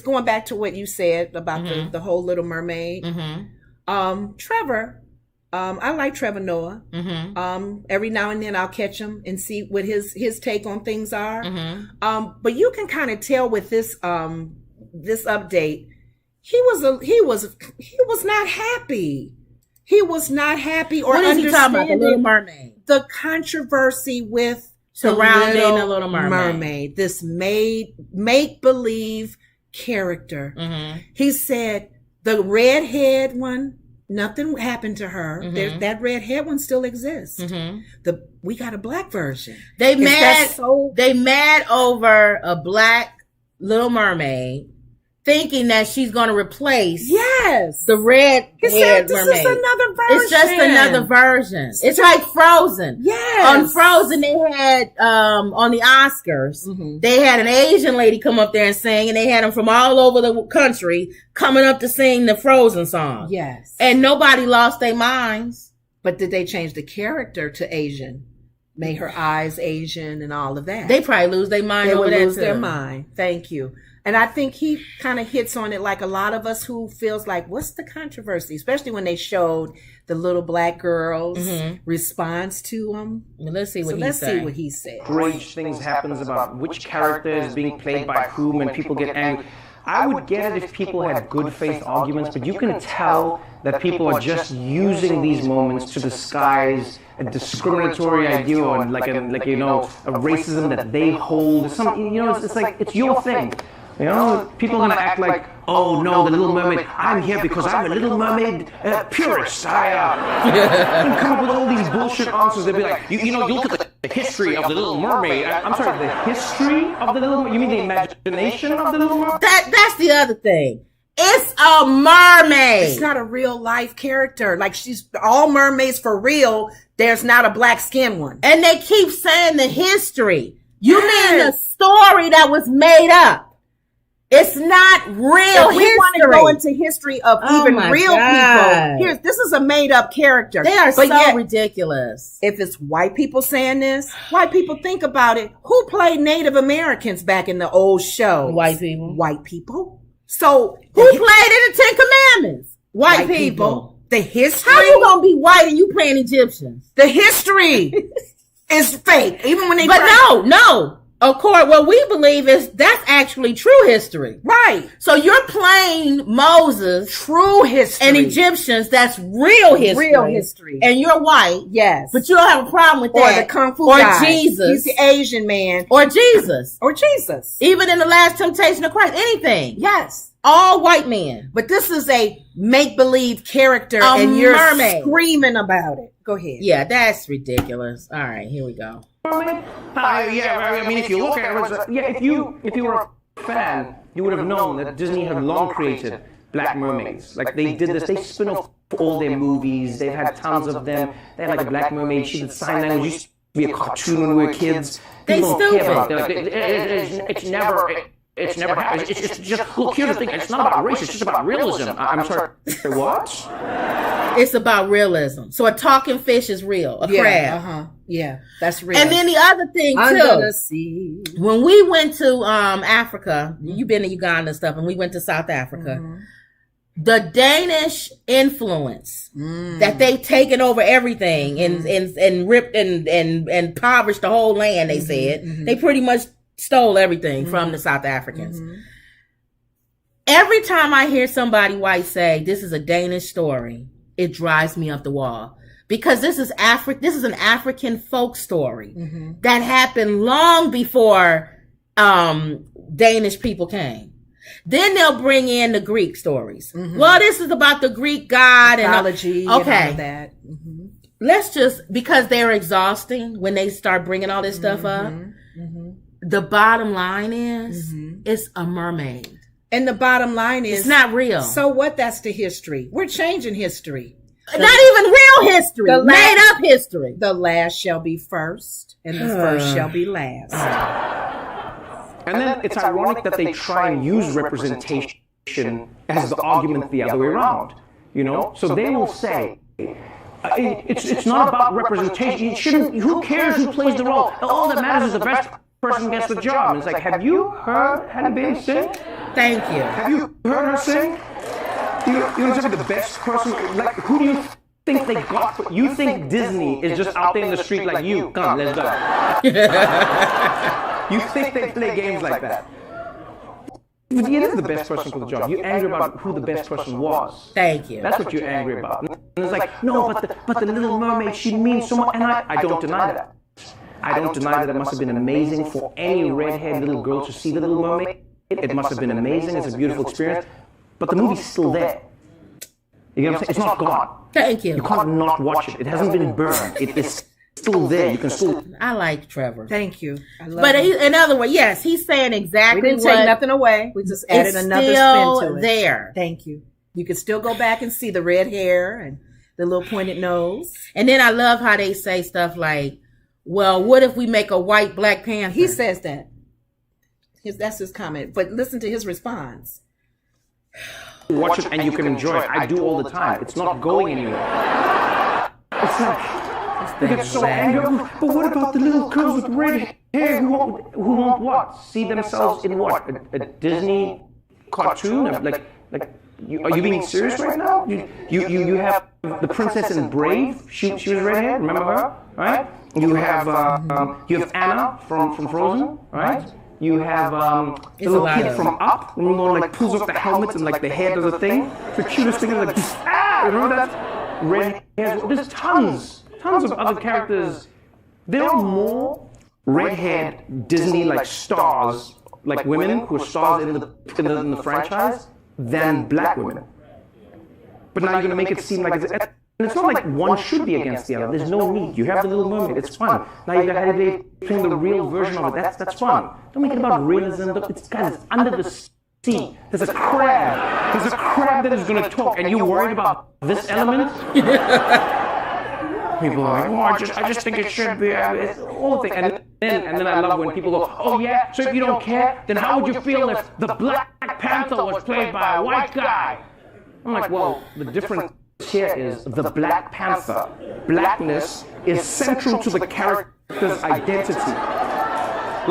going back to what you said about the whole Little Mermaid. Trevor, I like Trevor Noah. Every now and then I'll catch him and see what his take on things are. But you can kind of tell with this update, he was not happy. He was not happy or understanding. What is he talking about? The Little Mermaid. The controversy with surrounding the Little Mermaid. This make-believe character. He said the redhead one, nothing happened to her. That redhead one still exists. We got a black version. They mad over a black Little Mermaid, thinking that she's going to replace the red mermaid. This is another version. It's just another version. It's like Frozen. On Frozen, they had on the Oscars, they had an Asian lady come up there and sing, and they had them from all over the country coming up to sing the Frozen song. And nobody lost their minds. But did they change the character to Asian? Made her eyes Asian and all of that. They probably lose their mind. They would lose their mind. Thank you. And I think he kind of hits on it like a lot of us who feels like, what's the controversy? Especially when they showed the little black girl's response to him. Well, let's see what he said. Strange things happens about which character is being played by whom, and people get angry. I would get it if people had good faith arguments, but you can tell that people are just using these moments to disguise a discriminatory idea or a racism that they hold. It's like it's your thing. You know, people are going to act like, oh no, the Little Mermaid, I'm here because I'm a Little Mermaid purist. I come up with all these bullshit answers. They'll be like, you look at the history of the Little Mermaid. I'm sorry, the history of the Little Mermaid? You mean the imagination of the Little Mermaid? That's the other thing. It's a mermaid. It's not a real life character. Like, she's all mermaids for real. There's not a black skin one. And they keep saying the history. You mean the story that was made up? It's not real history. We want to go into history of even real people. This is a made up character. They are so ridiculous. If it's white people saying this, white people, think about it. Who played Native Americans back in the old show? White people. White people. So who played in the Ten Commandments? White people. The history. How you gonna be white and you playing Egyptians? The history is fake. Even when they. But no. Of course, what we believe is that's actually true history. Right. So you're playing Moses. True history. And Egyptians, that's real history. Real history. And you're white. Yes. But you don't have a problem with that. Or the Kung Fu guy. Or Jesus. He's the Asian man. Or Jesus. Or Jesus. Even in the Last Temptation of Christ. Anything. Yes. All white men. But this is a make-believe character and you're screaming about it. Go ahead. Yeah, that's ridiculous. All right, here we go. I mean, if you look at it, if you were a fan, you would have known that Disney had long created Black Mermaids. Like, they did this, they spin off all their movies, they've had tons of them. They had like a Black Mermaid, she did sign language, used to be a cartoon when we were kids. People don't care about it. It's never happened. It's just, look, here's the thing, it's not about race, it's just about realism. I'm sorry, what? It's about realism. So a talking fish is real, a crab. Yeah, that's real. And then the other thing, Under the sea. When we went to Africa, you've been to Uganda and stuff, and we went to South Africa, the Danish influence that they've taken over everything and ripped and impoverished the whole land, they said. They pretty much stole everything from the South Africans. Every time I hear somebody white say, this is a Danish story, it drives me up the wall. Because this is an African folk story that happened long before Danish people came. Then they'll bring in the Greek stories. Well, this is about the Greek god mythology and all that. Let's just, because they're exhausting when they start bringing all this stuff up. The bottom line is, it's a mermaid. And the bottom line is, it's not real. So what? That's the history. We're changing history. Not even real history. Made up history. The last shall be first, and the first shall be last. And then it's ironic that they try and use representation as the argument the other way around. You know, so they will say, it's not about representation. Who cares who plays the role? All that matters is the best person gets the job. And it's like, have you heard Halle Bailey sing? Thank you. Have you heard her sing? You know what I'm saying? The best person, like, who do you think they got? You think Disney is just out there in the street like you? Come, let's go. You think they play games like that? But he is the best person for the job. You're angry about who the best person was. Thank you. That's what you're angry about. And it's like, no, but the Little Mermaid, she means so much. And I don't deny that. I don't deny that it must have been amazing for any redhead little girl to see the Little Mermaid. It must have been amazing. It's a beautiful experience. But the movie's still there. You get what I'm saying? It's not gone. Thank you. You can't not watch it. It hasn't been burned. It is still there. You can still. I like Trevor. Thank you. I love but him. in other words, yes, he's saying exactly we didn't what take nothing away. We just added another still spin to it. There. Thank you. You can still go back and see the red hair and the little pointed nose. And then I love how they say stuff like, well, what if we make a white Black Panther? He says that. That's his comment. But listen to his response. Watch it and you can enjoy it. I do all the time. It's not going anywhere. It's like, they get so angry. But what about the little girls with red hair who want what? See themselves in what? A Disney cartoon? Like, are you being serious right now? You have the princess in Brave. She was red hair. Remember her, right? You have Anna from Frozen, right? You have the little kid from Up, when one like pulls off the helmet and like the hair does a thing. The cutest thing is like, remember that? Red hair. There's tons of other characters. There are more red-haired Disney like stars, like women who are stars in the franchise, than black women. But now you're gonna make it seem like it's not like one should be against the other. There's no need. You have the Little Mermaid. It's fun. Now you got Halle Bailey playing the real version of it. That's fun. Don't make it about realism. It's under the sea. There's a crab. There's a crab that is going to talk, and you're worried about this element. People are like, oh, I just think it should be. It's all the thing. And then I love when people go, oh yeah. So if you don't care, then how would you feel if the Black Panther was played by a white guy? I'm like, well, the difference here is the Black Panther. Blackness is central to the character's identity.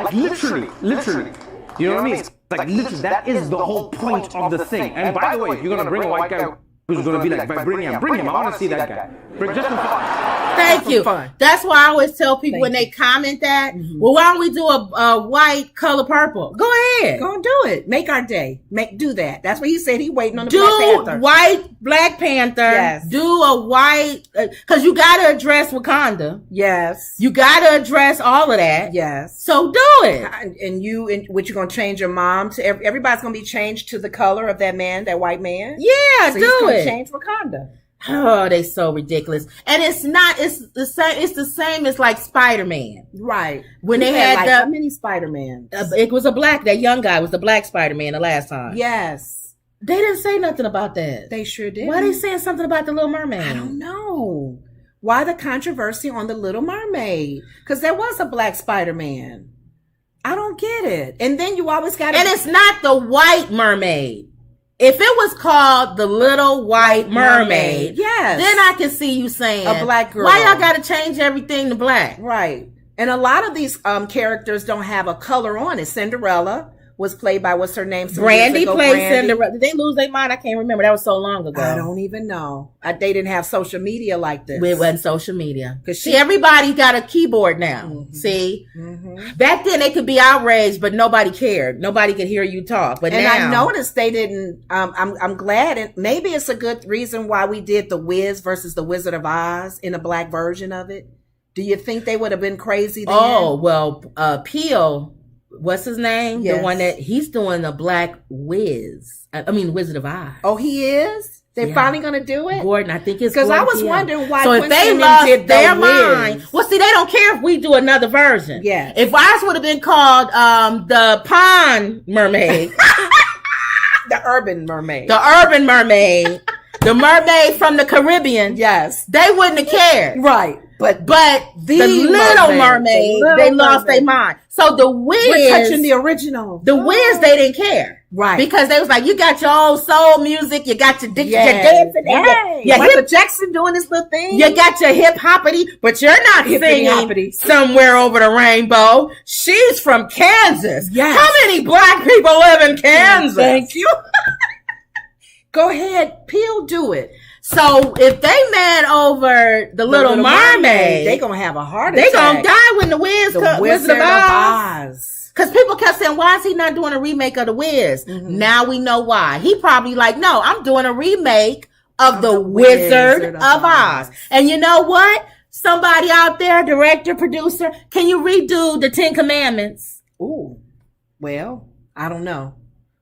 Like literally. You know what I mean? It's like literally, that is the whole point of the thing. And by the way, if you're going to bring a white guy who's going to be like, bring him. I want to see that guy. Just for fun. Thank you. That's why I always tell people when they comment that, well, why don't we do a white color purple? Go ahead. Go and do it. Make our day. Do that. That's what he said. He waiting on the Black Panther. White Black Panther. Yes. Do a white, because you got to address Wakanda. Yes. You got to address all of that. Yes. So do it. And what, you're going to change your mom to, everybody's going to be changed to the color of that man, that white man? Yeah, so do it. Change Wakanda. Oh, they so ridiculous. And it's the same as like Spider-Man. Right. When they had like how many Spider-Man? It was that young guy was the black Spider-Man the last time. Yes. They didn't say nothing about that. They sure did. Why are they saying something about the Little Mermaid? I don't know. Why the controversy on the Little Mermaid? Because there was a black Spider-Man. I don't get it. And then you always got to... And it's not the white mermaid. If it was called the Little White Mermaid, yes, then I can see you saying a black girl. Why y'all got to change everything to black? Right. And a lot of these characters don't have a color on it. Cinderella was played by, what's her name? Brandy played Cinderella. Did they lose their mind? I can't remember. That was so long ago. I don't even know. They didn't have social media like this. It wasn't social media. See, everybody got a keyboard now. Mm-hmm. See? Mm-hmm. Back then they could be outraged, but nobody cared. Nobody could hear you talk. But now, I noticed they didn't, I'm glad, and maybe it's a good reason why we did The Wiz versus The Wizard of Oz in a black version of it. Do you think they would have been crazy then? Oh, well, Peel... What's his name? Yes. The one that he's doing the Black Wiz. Wizard of Oz. Oh, he is? They're finally going to do it? Gordon, I think it's because I was Peel. wondering why. So if they lost their mind, well, see, they don't care if we do another version. Yeah. If ours would have been called the Pond Mermaid, the Urban Mermaid, the mermaid from the Caribbean, yes, they wouldn't have cared. Right. But the Little Mermaid, they lost their mind. So the Wiz, we're touching the original. The Wiz, they didn't care. Right. Because they was like, you got your old soul music, you got your dancing, your Michael Jackson doing his little thing. You got your hip hoppity, but you're not singing Somewhere Over the Rainbow. She's from Kansas. Yes. How many black people live in Kansas? Thank you. Go ahead, Peel, do it. So if they mad over the Little Mermaid, they gonna have a heart attack. They gonna die when the Wizard of Oz. Because people kept saying, why is he not doing a remake of the Wiz? Mm-hmm. Now we know why. He probably like, no, I'm doing a remake of the Wizard of Oz. And you know what? Somebody out there, director, producer, can you redo the 10 Commandments? Ooh, well, I don't know.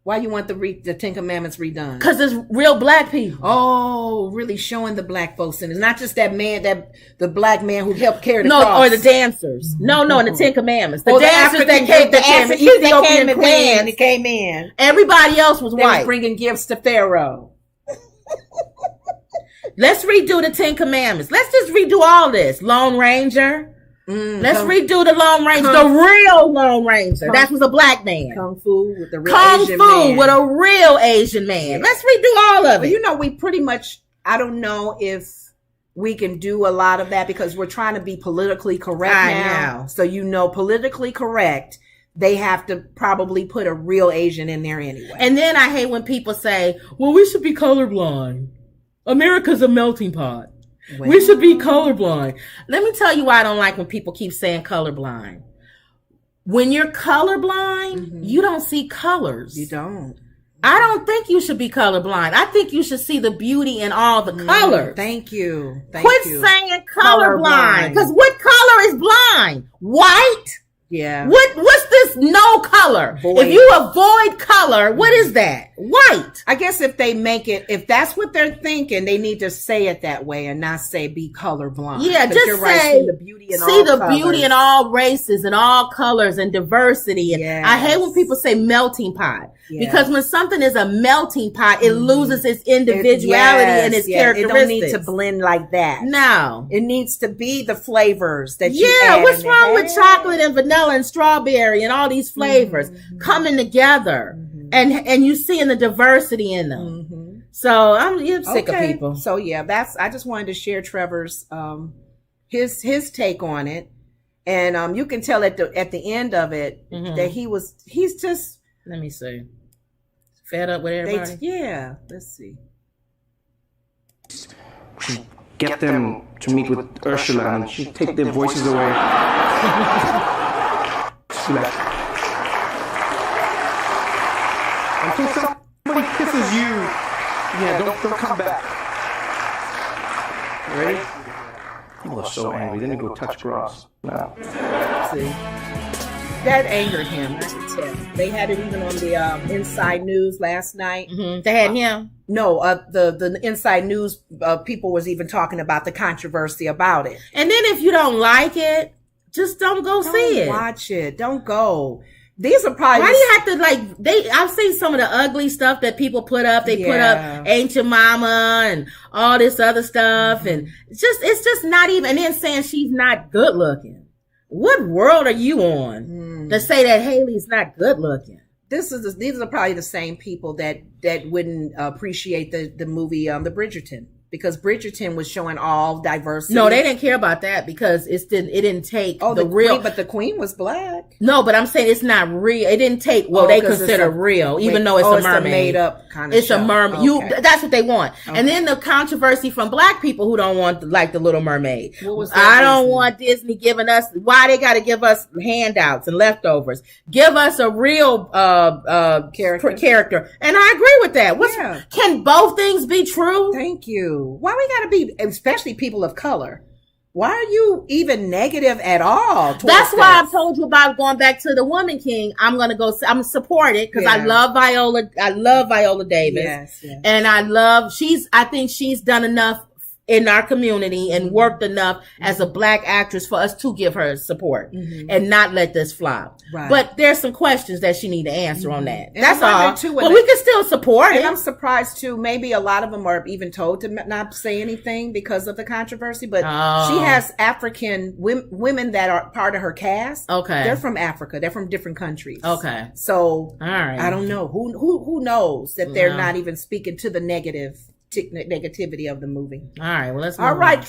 Why you want the 10 Commandments redone? Because it's real black people. Oh, really showing the black folks in it. Not just that man, the black man who helped carry the cross. No, or the dancers. No, in the 10 Commandments. The dancers that came, the Ethiopian queen that came in. Everybody else was white. Was bringing gifts to Pharaoh. Let's redo the 10 Commandments. Let's just redo all this. Lone Ranger. Let's redo the Lone Ranger, the real Lone Ranger. That was a black man. Kung Fu with the real Asian man. With a real Asian man. Yeah. Let's redo all of it. You know, we pretty much, I don't know if we can do a lot of that because we're trying to be politically correct now. So, politically correct, they have to probably put a real Asian in there anyway. And then I hate when people say, well, we should be colorblind. America's a melting pot. Well, we should be colorblind. Let me tell you why I don't like when people keep saying colorblind. When you're colorblind, you don't see colors. You don't. I don't think you should be colorblind. I think you should see the beauty in all the colors. Thank you. Quit saying colorblind. Because what color is blind? White? Yeah. What's this no color? Void. If you avoid color, what is that? White. I guess if they make it, if that's what they're thinking, they need to say it that way and not say be colorblind. Yeah, just say see the beauty in all races and all colors and diversity. And yes. I hate when people say melting pot. Yes. Because when something is a melting pot, it loses its individuality and its characteristics. It don't need to blend like that. No. It needs to be the flavors that you add. Yeah, what's wrong with chocolate and vanilla and strawberry and all these flavors coming together and you seeing the diversity in them. So I'm sick of people. So I just wanted to share Trevor's his take on it. And you can tell at the end of it that he's just, let me see, fed up with everybody. Let's see. Get them to meet with Ursula and she'd take their voices away. Until somebody kisses you, don't come back. Ready? People are so angry. Then they go touch grass. No. See, that angered him. I can tell. They had it even on the Inside News last night. They had him. No, the Inside News people was even talking about the controversy about it. And then if you don't like it, just don't go see it. Watch it. Don't go. These are probably. Why do you have to I've seen some of the ugly stuff that people put up. They put up Ancient Mama and all this other stuff, and it's just not even. And then saying she's not good looking. What world are you on to say that Haley's not good looking? These are probably the same people that wouldn't appreciate the movie The Bridgerton. Because Bridgerton was showing all diversity. No, they didn't care about that because it didn't take the real. Queen, but the queen was black. No, but I'm saying it's not real. It didn't take they consider real, even though it's a mermaid. It's a made up kind of. It's a mermaid. Okay. That's what they want. Okay. And then the controversy from black people who don't want the Little Mermaid. What was I don't want Disney giving us why they got to give us handouts and leftovers. Give us a real character. And I agree with that. Can both things be true? Thank you. Why we gotta be, especially people of color? Why are you even negative at all? That's why I told you about going back to the Woman King. I'm gonna go. I'm support it because I love Viola. I love Viola Davis, and I think she's done enough in our community and worked enough as a Black actress for us to give her support and not let this flop. Right. But there's some questions that she need to answer on that. And that's all. Too, but we can still support it. I'm surprised too. Maybe a lot of them are even told to not say anything because of the controversy. But she has African women that are part of her cast. Okay, they're from Africa. They're from different countries. Okay, so all right. I don't know who knows that they're not even speaking to the negativity of the movie. All right. Well, let's. All right.